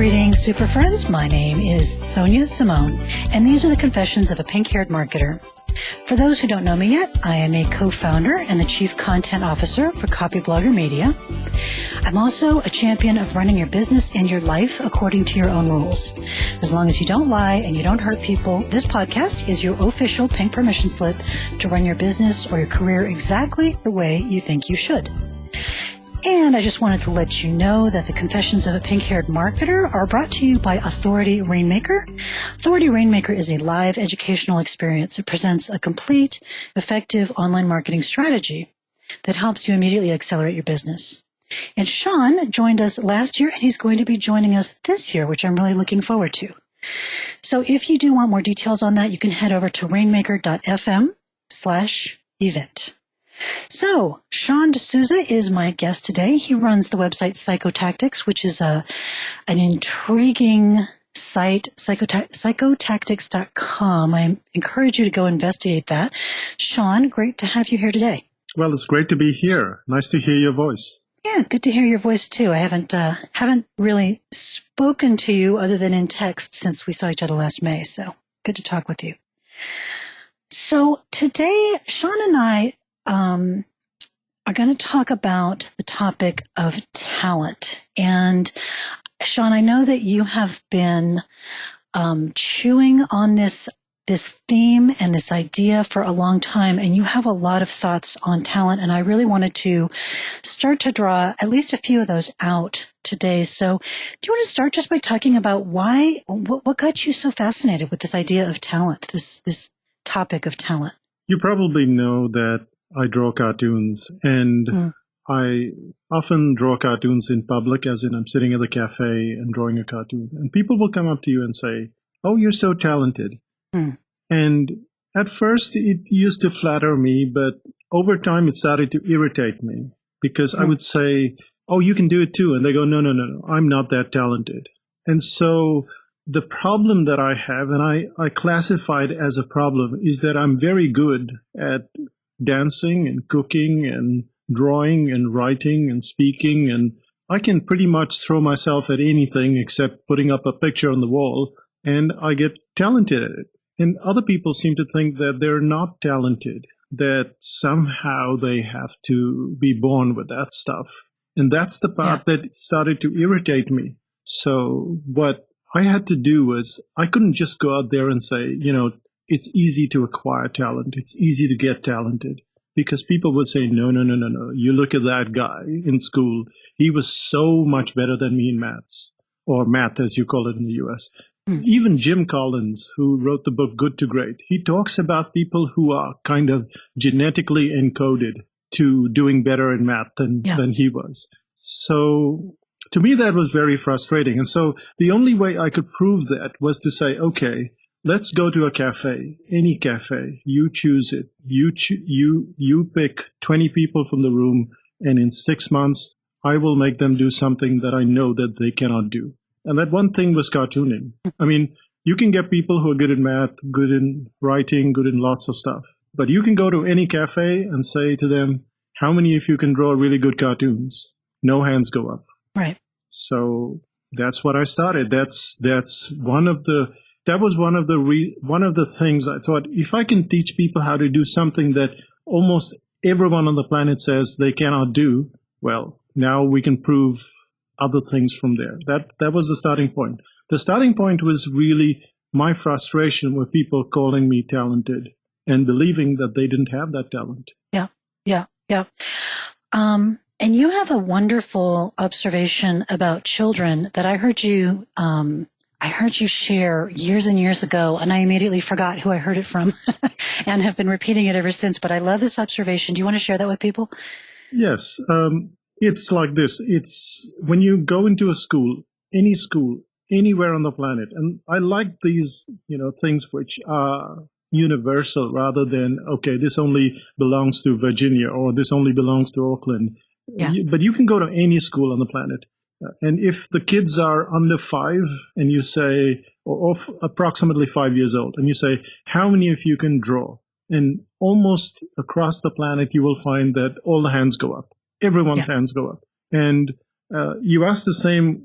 Greetings, super friends. My name is Sonia Simone, and these are the confessions of a pink-haired marketer. For those who don't know me yet, I am a co-founder and the chief content officer for Copyblogger Media. I'm also a champion of running your business and your life according to your own rules. As long as you don't lie and you don't hurt people, this podcast is your official pink permission slip to run your business or your career exactly the way you think you should. And I just wanted to let you know that the Confessions of a Pink-Haired Marketer are brought to you by Authority Rainmaker. Authority Rainmaker is a live educational experience. It presents a complete, effective online marketing strategy that helps you immediately accelerate your business. And Sean joined us last year, and he's going to be joining us this year, which I'm really looking forward to. So if you do want more details on that, you can head over to rainmaker.fm/event. So, Sean D'Souza is my guest today. He runs the website Psychotactics, which is an intriguing site, psychotactics.com. I encourage you to go investigate that. Sean, great to have you here today. Well, it's great to be here. Nice to hear your voice. Yeah, good to hear your voice too. I haven't really spoken to you other than in text since we saw each other last May, so good to talk with you. So today, Sean and I are going to talk about the topic of talent. And Sean, I know that you have been chewing on this theme and this idea for a long time, and you have a lot of thoughts on talent. And I really wanted to start to draw at least a few of those out today. So do you want to start just by talking about what got you so fascinated with this idea of talent, this topic of talent? You probably know that I draw cartoons, and I often draw cartoons in public, as in I'm sitting at a cafe and drawing a cartoon. And people will come up to you and say, "Oh, you're so talented." And at first it used to flatter me, but over time it started to irritate me because I would say, "Oh, you can do it too." And they go, no, I'm not that talented. And so the problem that I have, and I classify it as a problem, is that I'm very good at dancing and cooking and drawing and writing and speaking, and I can pretty much throw myself at anything except putting up a picture on the wall, and I get talented at it. And other people seem to think that they're not talented, that somehow they have to be born with that stuff. And that's the part that started to irritate me. So what I had to do was, I couldn't just go out there and say, it's easy to acquire talent. It's easy to get talented. Because people would say, no. You look at that guy in school. He was so much better than me in maths, or math as you call it in the US. Even Jim Collins, who wrote the book Good to Great, he talks about people who are kind of genetically encoded to doing better in math than he was. So to me, that was very frustrating. And so the only way I could prove that was to say, okay, let's go to a cafe, any cafe. You choose it. You pick 20 people from the room, and in 6 months, I will make them do something that I know that they cannot do. And that one thing was cartooning. I mean, you can get people who are good in math, good in writing, good in lots of stuff. But you can go to any cafe and say to them, how many of you can draw really good cartoons? No hands go up. Right. So that's what I started. That was one of the things I thought, if I can teach people how to do something that almost everyone on the planet says they cannot do, well, now we can prove other things from there. That was the starting point. The starting point was really my frustration with people calling me talented and believing that they didn't have that talent. Yeah. And you have a wonderful observation about children that I heard you share years and years ago, and I immediately forgot who I heard it from and have been repeating it ever since. But I love this observation. Do you want to share that with people? Yes. It's like this. It's when you go into a school, anywhere on the planet, and I like these, things which are universal rather than, okay, this only belongs to Virginia or this only belongs to Auckland. Yeah. But you can go to any school on the planet. And if the kids are under 5 and you say, or approximately 5 years old, and you say, how many of you can draw? And almost across the planet, you will find that all the hands go up. Everyone's hands go up. And you ask the same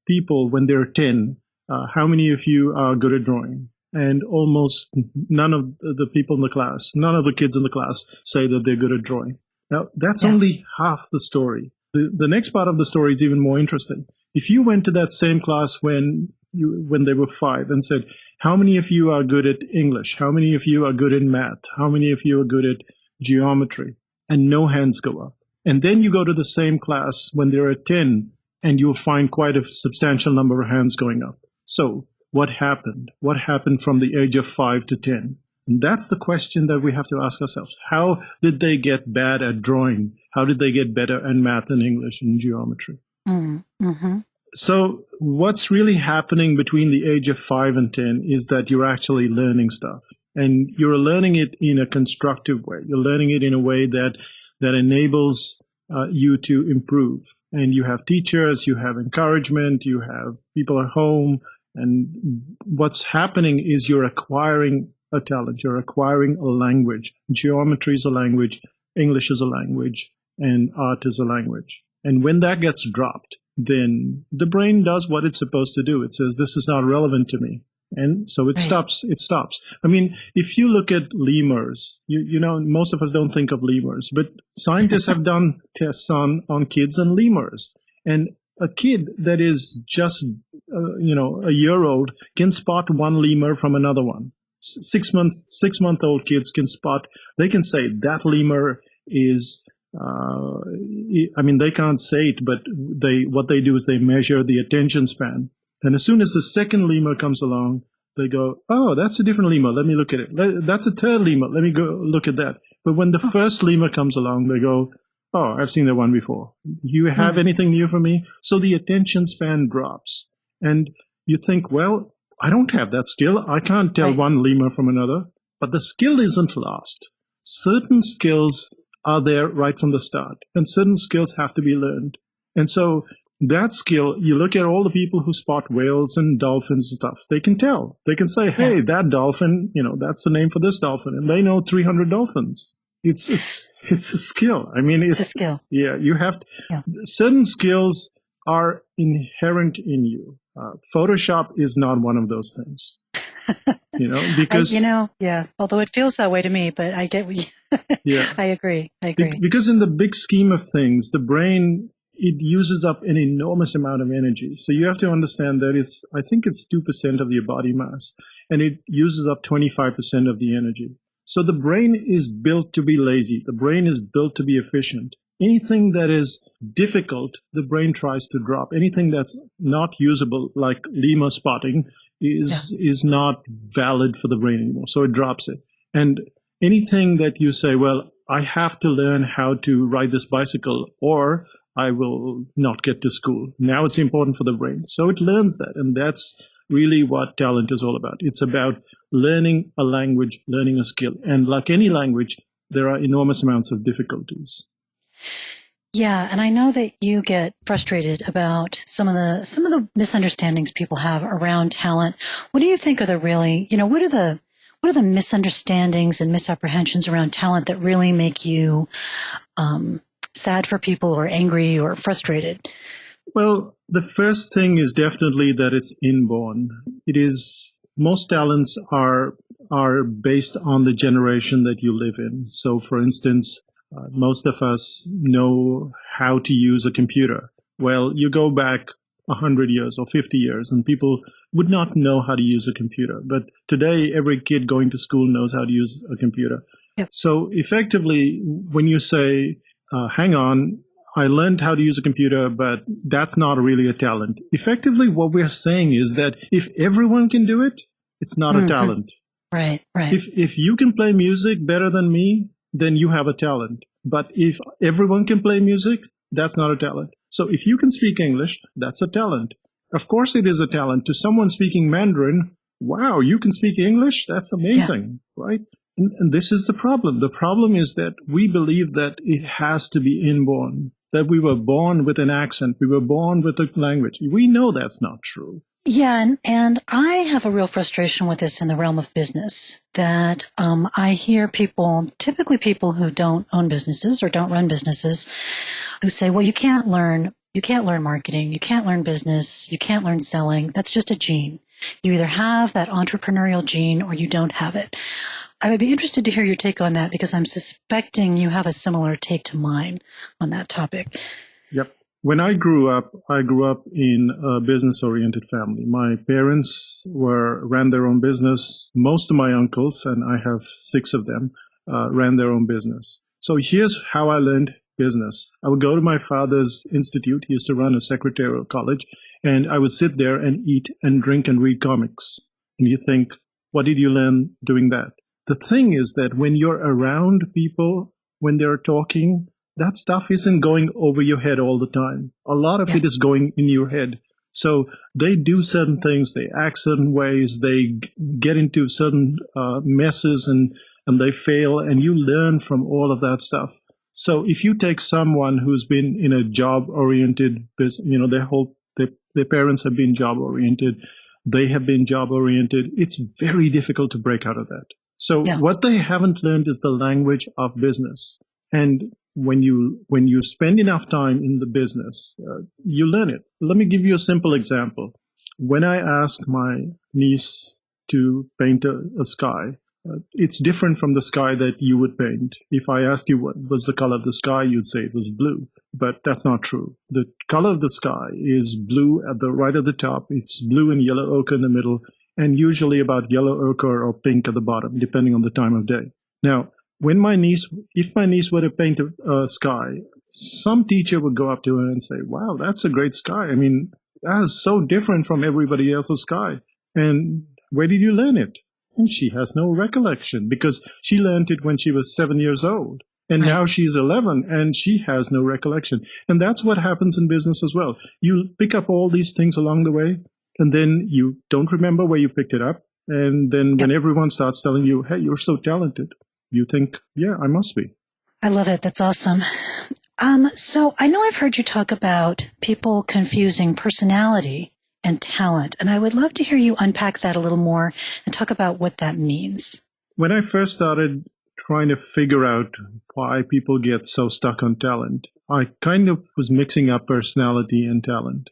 people when they're 10, how many of you are good at drawing? And almost none of the people in the class, none of the kids in the class say that they're good at drawing. Now, that's only half the story. The next part of the story is even more interesting. If you went to that same class when they were 5 and said, how many of you are good at English? How many of you are good in math? How many of you are good at geometry? And no hands go up. And then you go to the same class when they're at 10, and you'll find quite a substantial number of hands going up. So what happened? What happened from the age of 5 to 10? And that's the question that we have to ask ourselves. How did they get bad at drawing? How did they get better at math and English and geometry? Mm-hmm. So what's really happening between the age of 5 and 10 is that you're actually learning stuff. And you're learning it in a constructive way. You're learning it in a way that enables you to improve. And you have teachers, you have encouragement, you have people at home. And what's happening is you're acquiring a talent. You're acquiring a language. Geometry is a language. English is a language. And art is a language. And when that gets dropped, then the brain does what it's supposed to do. It says, this is not relevant to me. And so it stops. It stops. I mean, if you look at lemurs, you know, most of us don't think of lemurs, but scientists have done tests on kids and lemurs. And a kid that is just, a year old can spot one lemur from another one. 6-month-old kids can spot, they can say that lemur is, they can't say it, but what they do is they measure the attention span. And as soon as the second lemur comes along, they go, oh, that's a different lemur. Let me look at it. That's a third lemur. Let me go look at that. But when the first lemur comes along, they go, oh, I've seen that one before. You have anything new for me? So the attention span drops. And you think, well, I don't have that skill. I can't tell one lemur from another. But the skill isn't lost. Certain skills are there right from the start. And certain skills have to be learned. And so that skill, you look at all the people who spot whales and dolphins and stuff, they can tell. They can say, hey, that dolphin, that's the name for this dolphin. And they know 300 dolphins. It's a skill. I mean, it's a skill. Yeah, you have to, certain skills are inherent in you. Photoshop is not one of those things. Because although it feels that way to me, but I get what you, I agree. Because in the big scheme of things, the brain, it uses up an enormous amount of energy. So you have to understand that I think it's 2% of your body mass, and it uses up 25% of the energy. So the brain is built to be lazy. The brain is built to be efficient. Anything that is difficult, the brain tries to drop. Anything that's not usable, like lemur spotting, is not valid for the brain anymore. So it drops it. And anything that you say, well, I have to learn how to ride this bicycle, or I will not get to school. Now it's important for the brain. So it learns that. And that's really what talent is all about. It's about learning a language, learning a skill. And like any language, there are enormous amounts of difficulties. Yeah, and I know that you get frustrated about some of the misunderstandings people have around talent. What do you think are the really, what are the misunderstandings and misapprehensions around talent that really make you sad for people or angry or frustrated? Well, the first thing is definitely that it's inborn. It is, most talents are based on the generation that you live in. So for instance, most of us know how to use a computer. Well, you go back 100 years or 50 years and people would not know how to use a computer. But today, every kid going to school knows how to use a computer. Yep. So effectively, when you say, hang on, I learned how to use a computer, but that's not really a talent. Effectively, what we're saying is that if everyone can do it, it's not a talent. Right. If you can play music better than me, then you have a talent. But if everyone can play music, that's not a talent. So if you can speak English, that's a talent. Of course it is a talent. To someone speaking Mandarin, wow, you can speak English? That's amazing, right? And this is the problem. The problem is that we believe that it has to be inborn, that we were born with an accent, we were born with a language. We know that's not true. Yeah, and I have a real frustration with this in the realm of business, that I hear people, typically people who don't own businesses or don't run businesses, who say, well, you can't learn You can't learn marketing. You can't learn business. You can't learn selling. That's just a gene. You either have that entrepreneurial gene or you don't have it. I would be interested to hear your take on that because I'm suspecting you have a similar take to mine on that topic. Yep. When I grew up in a business-oriented family. My parents ran their own business. Most of my uncles, and I have 6 of them, ran their own business. So here's how I learned business. I would go to my father's institute. He used to run a secretarial college, and I would sit there and eat and drink and read comics. And you think, what did you learn doing that? The thing is that when you're around people, when they're talking, that stuff isn't going over your head all the time. A lot of it is going in your head. So they do certain things, they act certain ways, they get into certain messes and they fail, and you learn from all of that stuff. So if you take someone who's been in a job-oriented business, their parents have been job-oriented, they have been job-oriented, it's very difficult to break out of that. So what they haven't learned is the language of business. And when you spend enough time in the business, you learn it. Let me give you a simple example. When I asked my niece to paint a sky, it's different from the sky that you would paint. If I asked you what was the color of the sky, you'd say it was blue. But that's not true. The color of the sky is blue at the right at the top. It's blue and yellow ochre in the middle, and usually about yellow ochre or pink at the bottom, depending on the time of day. Now, if my niece were to paint a sky, some teacher would go up to her and say, wow, that's a great sky. I mean, that is so different from everybody else's sky. And where did you learn it? And she has no recollection because she learned it when she was 7 years old. And now she's 11 and she has no recollection. And that's what happens in business as well. You pick up all these things along the way, and then you don't remember where you picked it up. And then when everyone starts telling you, hey, you're so talented, you think, yeah, I must be. I love it. That's awesome. So I know I've heard you talk about people confusing personality and talent, and I would love to hear you unpack that a little more and talk about what that means. When I first started trying to figure out why people get so stuck on talent, I kind of was mixing up personality and talent.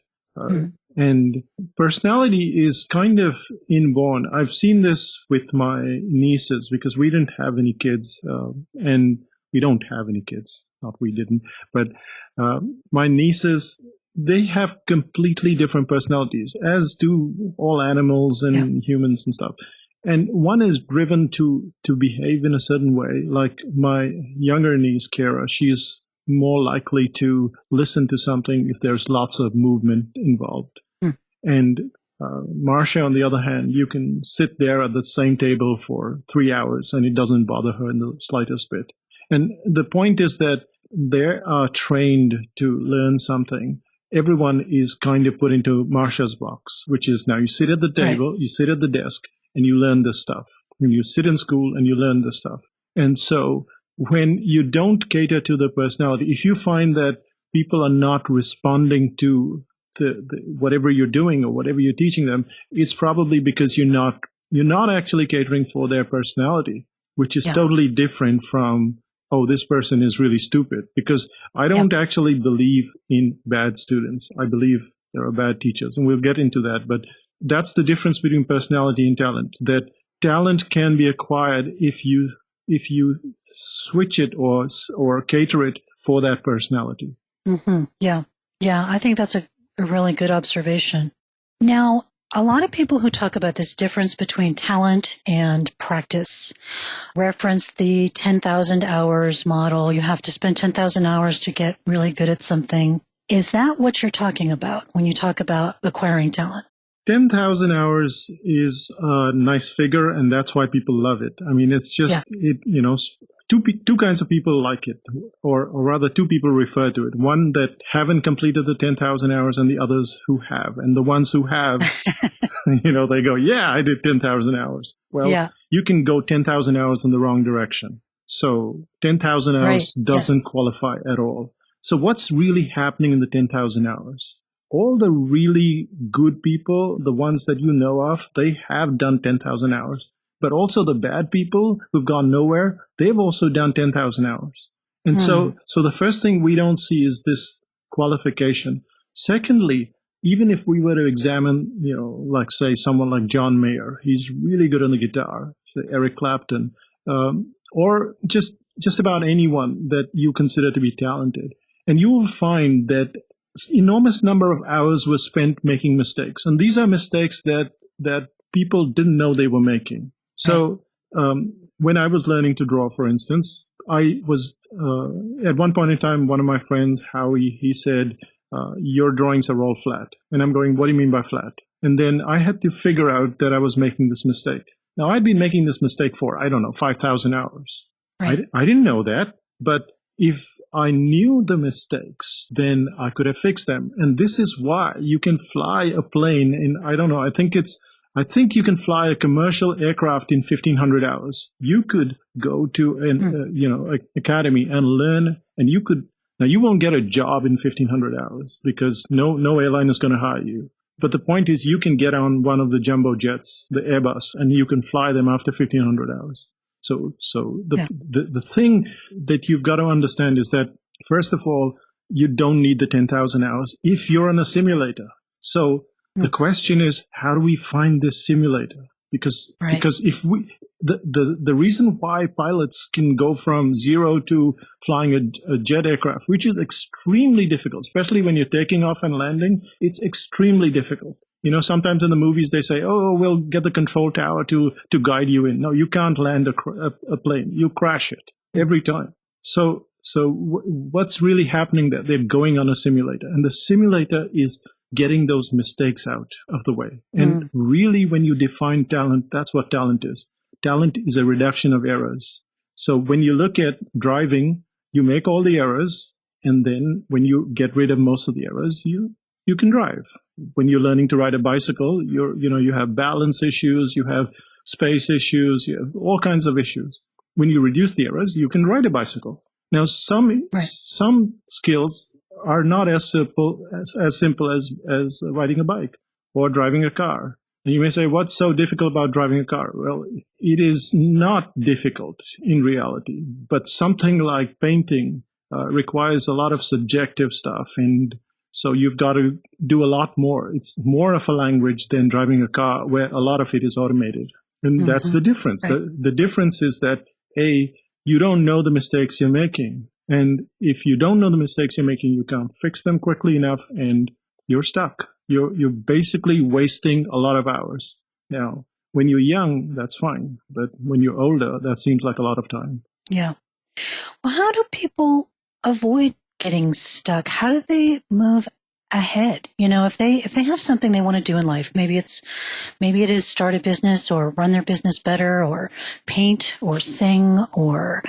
And personality is kind of inborn. I've seen this with my nieces because we didn't have any kids, and we don't have any kids. Not we didn't, but my nieces, they have completely different personalities, as do all animals and humans and stuff. And one is driven to behave in a certain way. Like my younger niece, Kara, she's more likely to listen to something if there's lots of movement involved. And Marcia, on the other hand, you can sit there at the same table for 3 hours and it doesn't bother her in the slightest bit. And the point is that they are trained to learn something. Everyone is kind of put into Marcia's box, which is now you sit at the table, you sit at the desk, and you learn this stuff. And you sit in school and you learn this stuff. And so when you don't cater to the personality, if you find that people are not responding to whatever you're doing or whatever you're teaching them, it's probably because you're not actually catering for their personality, which is totally different from, oh, this person is really stupid. Because I don't actually believe in bad students. I believe there are bad teachers, and we'll get into that. But that's the difference between personality and talent. That talent can be acquired if you switch it or cater it for that personality. Yeah, I think that's a really good observation. Now, a lot of people who talk about this difference between talent and practice reference the 10,000 hours model. You have to spend 10,000 hours to get really good at something. Is that what you're talking about when you talk about acquiring talent? 10,000 hours is a nice figure, and that's why people love it. I mean, it's just, two kinds of people like it, or rather two people refer to it. One that haven't completed the 10,000 hours and the others who have. And the ones who have, they go, yeah, I did 10,000 hours. Well, you can go 10,000 hours in the wrong direction. So 10,000 hours doesn't qualify at all. So what's really happening in the 10,000 hours? All the really good people, the ones that you know of, they have done 10,000 hours. But also the bad people who've gone nowhere, they've also done 10,000 hours. And so the first thing we don't see is this qualification. Secondly, even if we were to examine, like say someone like John Mayer, he's really good on the guitar, say Eric Clapton, or just about anyone that you consider to be talented, and you will find that enormous number of hours was spent making mistakes, and these are mistakes that people didn't know they were making. So when I was learning to draw, for instance, I was at one point in time, one of my friends, Howie, he said, your drawings are all flat. And I'm going, what do you mean by flat? And then I had to figure out that I was making this mistake. Now, I'd been making this mistake for, 5,000 hours. Right. I didn't know that. But if I knew the mistakes, then I could have fixed them. And this is why you can fly a plane in, I think you can fly a commercial aircraft in 1,500 hours. You could go to an academy and learn, and you could. Now, you won't get a job in 1,500 hours because no airline is going to hire you. But the point is, you can get on one of the jumbo jets, the Airbus, and you can fly them after 1,500 hours. So the thing that you've got to understand is that, first of all, you don't need the 10,000 hours if you're on a simulator. So the question is, how do we find this simulator? Because if we, the reason why pilots can go from zero to flying a jet aircraft, which is extremely difficult, especially when you're taking off and landing, it's extremely difficult. Sometimes in the movies they say, oh, we'll get the control tower to guide you in. No, you can't land a plane. You crash it every time. So what's really happening there? They're going on a simulator, and the simulator is getting those mistakes out of the way. And really, when you define talent, that's what talent is. Talent is a reduction of errors. So when you look at driving, you make all the errors, and then when you get rid of most of the errors, you can drive. When you're learning to ride a bicycle, you have balance issues, you have space issues, you have all kinds of issues. When you reduce the errors, you can ride a bicycle. Now, some skills are not as simple as riding a bike or driving a car. And you may say, what's so difficult about driving a car? Well, it is not difficult in reality, but something like painting requires a lot of subjective stuff. And so you've got to do a lot more. It's more of a language than driving a car where a lot of it is automated. And that's the difference. Right. The difference is that, you don't know the mistakes you're making. And if you don't know the mistakes you're making, you can't fix them quickly enough, and you're stuck. You're basically wasting a lot of hours. Now, when you're young, that's fine. But when you're older, that seems like a lot of time. Yeah. Well, how do people avoid getting stuck? How do they move ahead? If they have something they want to do in life, maybe it is start a business or run their business better or paint or sing or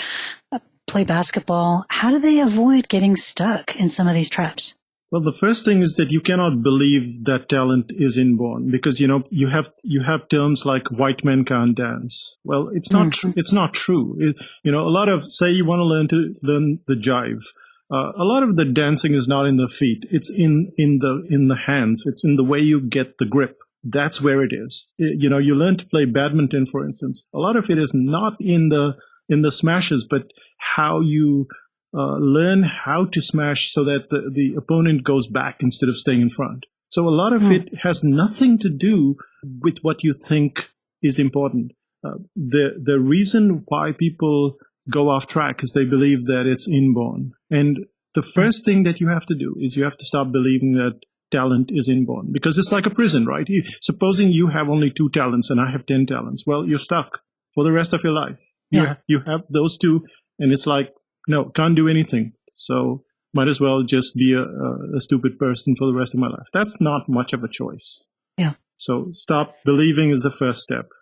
play basketball. How do they avoid getting stuck in some of these traps? Well, the first thing is that you cannot believe that talent is inborn, because you have terms like white men can't dance. Well, it's not it's not true. A lot of, say you want to learn the jive. A lot of the dancing is not in the feet. It's in the hands. It's in the way you get the grip. That's where it is. You learn to play badminton, for instance. A lot of it is not in the smashes, but how you learn how to smash so that the opponent goes back instead of staying in front. So a lot of it has nothing to do with what you think is important. The reason why people go off track is they believe that it's inborn. And the first thing that you have to do is you have to stop believing that talent is inborn, because it's like a prison, right? Supposing you have only 2 talents and I have 10 talents. Well, you're stuck for the rest of your life. You have those 2, and it's like, no, can't do anything. So might as well just be a stupid person for the rest of my life. That's not much of a choice. Yeah. So stop believing is the first step.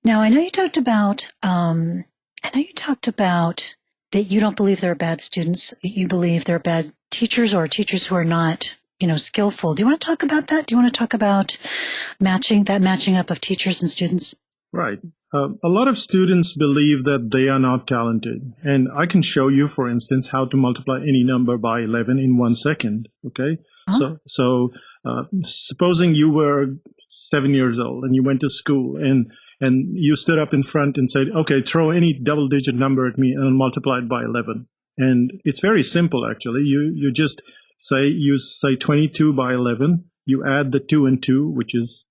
Now, I know you talked about that you don't believe there are bad students, that you believe there are bad teachers or teachers who are not, skillful. Do you want to talk about that? Do you want to talk about matching up of teachers and students? Right. A lot of students believe that they are not talented. And I can show you, for instance, how to multiply any number by 11 in 1 second. Okay. Uh-huh. So supposing you were 7 years old and you went to school and you stood up in front and said, okay, throw any double-digit number at me and multiply it by 11. And it's very simple, actually. You just you say 22 by 11, you add the 2 and 2, which is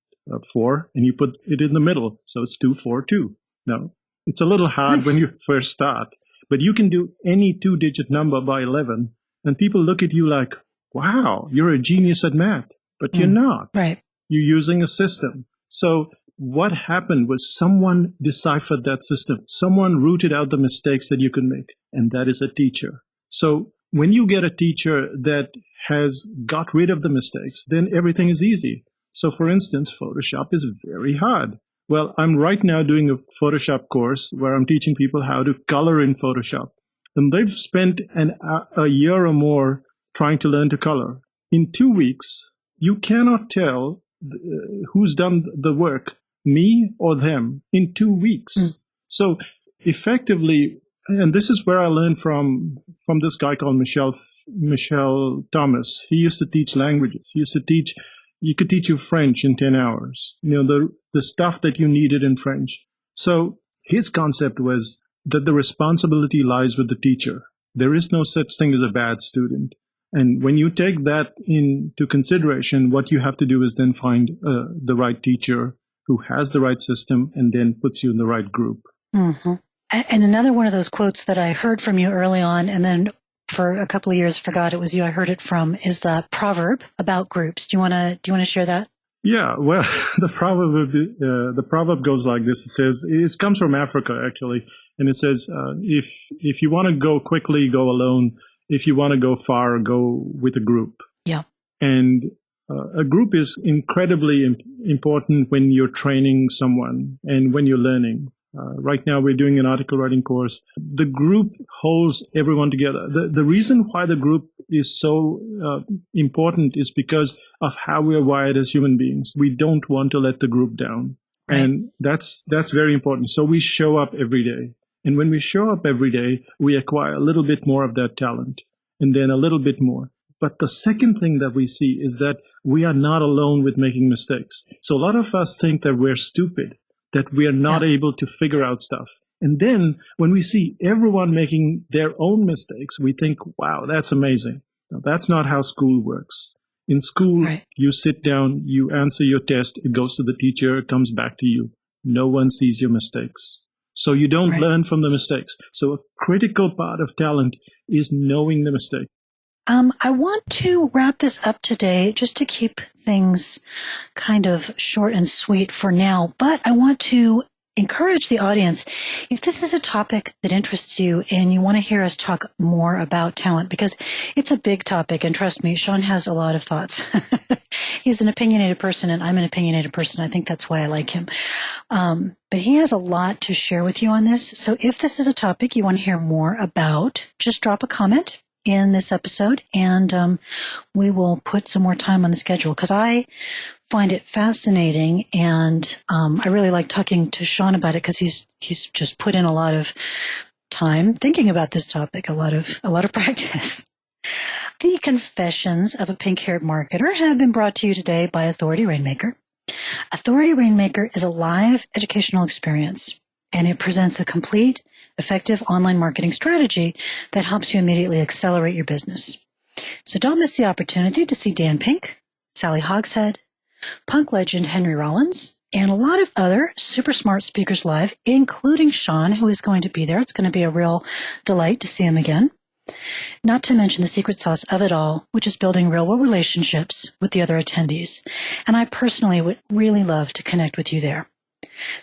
4, and you put it in the middle. So it's 2, 4, 2. Now, it's a little hard when you first start, but you can do any 2-digit number by 11, and people look at you like, wow, you're a genius at math, but you're not. Right. You're using a system. So what happened was someone deciphered that system. Someone rooted out the mistakes that you could make, and that is a teacher. So when you get a teacher that has got rid of the mistakes, then everything is easy. So for instance, Photoshop is very hard. Well, I'm right now doing a Photoshop course where I'm teaching people how to color in Photoshop. And they've spent a year or more trying to learn to color. In 2 weeks, you cannot tell who's done the work, me or them, in 2 weeks. So effectively, and this is where I learned from this guy called Michel Thomas. He used to teach languages. He could teach you French in 10 hours, the stuff that you needed in French. So his concept was that the responsibility lies with the teacher. There is no such thing as a bad student. And when you take that into consideration, what you have to do is then find the right teacher who has the right system and then puts you in the right group. Mm-hmm. And another one of those quotes that I heard from you early on, and then for a couple of years forgot it was you I heard it from, is the proverb about groups. Do you want to share that? Yeah, well, the proverb goes like this. It says, it comes from Africa actually, and it says, if you want to go quickly, go alone. If you want to go far, go with a group. Yeah. And a group is incredibly important when you're training someone and when you're learning. Right now, we're doing an article writing course. The group holds everyone together. The reason why the group is so important is because of how we're wired as human beings. We don't want to let the group down. Right. And that's very important. So we show up every day. And when we show up every day, we acquire a little bit more of that talent and then a little bit more. But the second thing that we see is that we are not alone with making mistakes. So a lot of us think that we're stupid, that we are not able to figure out stuff. And then when we see everyone making their own mistakes, we think, wow, that's amazing. Now, that's not how school works. In school, you sit down, you answer your test, it goes to the teacher, it comes back to you. No one sees your mistakes. So you don't learn from the mistakes. So a critical part of talent is knowing the mistake. I want to wrap this up today just to keep things kind of short and sweet for now, but I want to encourage the audience, if this is a topic that interests you and you want to hear us talk more about talent, because it's a big topic, and trust me, Sean has a lot of thoughts. He's an opinionated person, and I'm an opinionated person. I think that's why I like him. But he has a lot to share with you on this. So if this is a topic you want to hear more about, just drop a comment in this episode, and we will put some more time on the schedule, because I find it fascinating, and I really like talking to Sean about it, because he's just put in a lot of time thinking about this topic, a lot of practice. The Confessions of a Pink-Haired Marketer have been brought to you today by Authority Rainmaker. Authority Rainmaker is a live educational experience, and it presents a complete, effective online marketing strategy that helps you immediately accelerate your business. So don't miss the opportunity to see Dan Pink, Sally Hogshead, punk legend Henry Rollins, and a lot of other super smart speakers live, including Sean, who is going to be there. It's going to be a real delight to see him again. Not to mention the secret sauce of it all, which is building real-world relationships with the other attendees. And I personally would really love to connect with you there.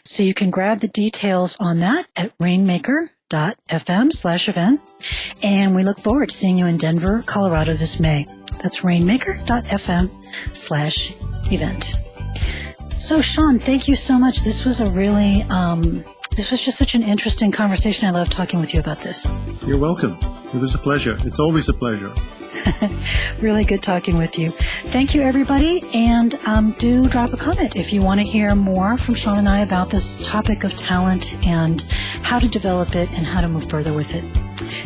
So you can grab the details on that at rainmaker.fm/event. And we look forward to seeing you in Denver, Colorado this May. That's rainmaker.fm/event. So Sean, thank you so much. This was a really, this was just such an interesting conversation. I love talking with you about this. You're welcome. It was a pleasure. It's always a pleasure. Really good talking with you. Thank you, everybody. And do drop a comment if you want to hear more from Sean and I about this topic of talent and how to develop it and how to move further with it.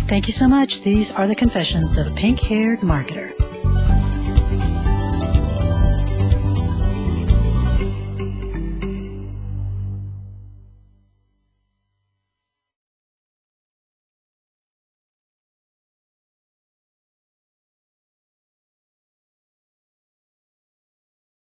Thank you so much. These are the Confessions of a Pink-Haired Marketer.